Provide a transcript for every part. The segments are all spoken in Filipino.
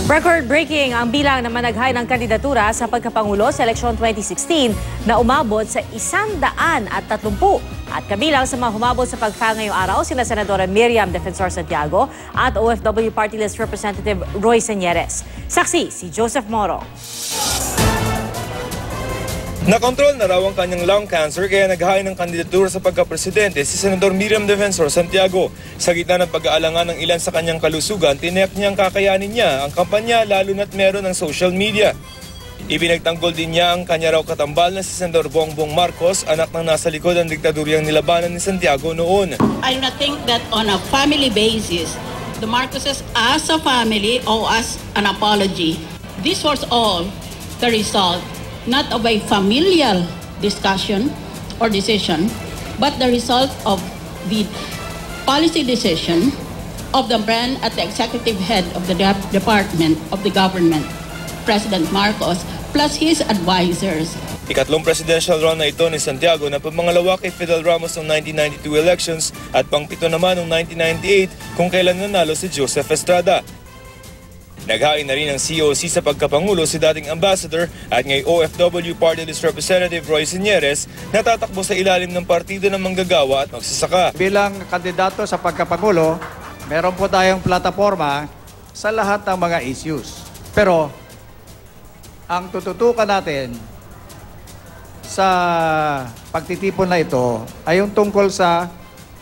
Record-breaking ang bilang na managhay ng kandidatura sa pagkapangulo sa eleksyon 2016 na umabot sa 130. At kabilang sa mga humabot sa pag-file ngayong araw, sila Senadora Miriam Defensor Santiago at OFW Party List Representative Roy Señeres. Saksi si Joseph Moro. Nakontrol na raw ang kanyang lung cancer kaya naghain ng kandidatura sa pagkapresidente si Senador Miriam Defensor Santiago. Sa gitna ng pag-aalangan ng ilan sa kanyang kalusugan, tiniyak niyang kakayanin niya ang kampanya lalo na't meron ng social media. Ibinagtanggol din niya ang kanya raw katambal na si Senador Bongbong Marcos, anak ng nasa likod ng diktadoryang nilabanan ni Santiago noon. I think that on a family basis, the Marcoses as a family owe us an apology. This was all the result not of a familial discussion or decision, but the result of the policy decision of the man at the executive head of the department of the government, President Marcos, plus his advisors. Ikatlong presidential run na ito ni Santiago na pamangalawa kay Fidel Ramos noong 1992 elections at pangpito naman noong 1998 kung kailan nanalo si Joseph Estrada. Naghain na rin ng COC sa pagkapangulo si dating ambassador at ngayong OFW Party List Representative Roy Señeres na tatakbo sa ilalim ng partido ng manggagawa at magsasaka. Bilang kandidato sa pagkapangulo, meron po tayong plataforma sa lahat ng mga issues. Pero ang tututukan natin sa pagtitipon na ito ay yung tungkol sa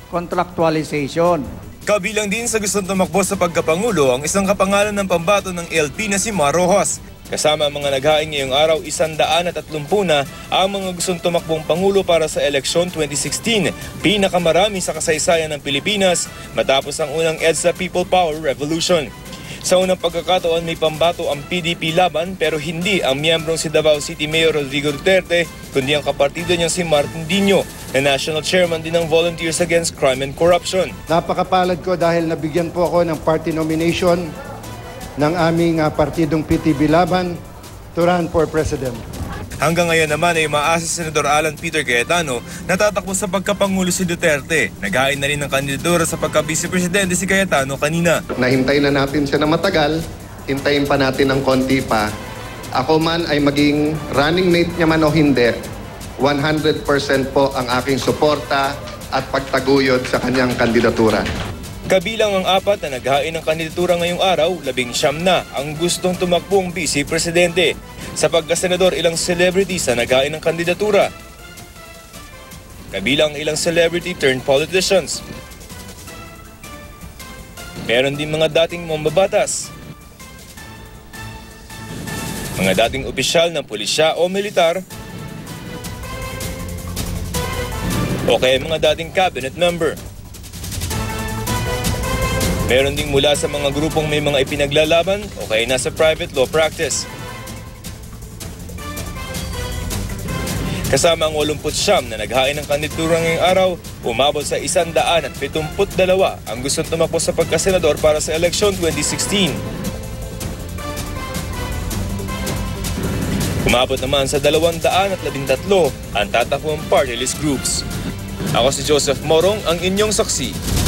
contractualization. Kabilang din sa gustong tumakbo sa pagkapangulo ang isang kapangalan ng pambato ng LP na si Mar Rojas. Kasama ang mga naghain ngayong araw, 130 na ang mga gustong tumakbong pangulo para sa eleksyon 2016. Pinakamarami sa kasaysayan ng Pilipinas matapos ang unang EDSA People Power Revolution. Sa unang pagkakataon may pambato ang PDP laban pero hindi ang miyembrong si Davao City Mayor Rodrigo Duterte kundi ang kapartido niyang si Martin Dino na National Chairman din ng Volunteers Against Crime and Corruption. Napakapalad ko dahil nabigyan po ako ng party nomination ng aming partidong PTB laban to run for President. Hanggang ngayon naman ay umaasa si Senador Alan Peter Cayetano na tatakbo sa pagkapangulo si Duterte. Naghain na rin ng kandidatura sa pagka-vice-presidente si Cayetano kanina. Nahintayin na natin siya na matagal, hintayin pa natin ng konti pa. Ako man ay maging running mate niya man o hindi, 100% po ang aking suporta at pagtaguyod sa kanyang kandidatura. Kabilang ang 4 na naghain ng kandidatura ngayong araw, 19 na ang gustong tumakbong vice-presidente. Sa pagkasenador, ilang celebrities na naghain ng kandidatura. Kabilang ilang celebrity turned politicians. Meron din mga dating mambabatas, mga dating opisyal ng pulisya o militar, o kaya mga dating cabinet member. Meron ding mula sa mga grupong may mga ipinaglalaban o kaya nasa private law practice. Kasama ang 89 na naghain ng kandidatura ngayong araw, umabot sa 172 ang gustong tumakbo sa pagkasenador para sa eleksyon 2016. Umabot naman sa 213 ang tatakbong party list groups. Ako si Joseph Morong, ang inyong saksi.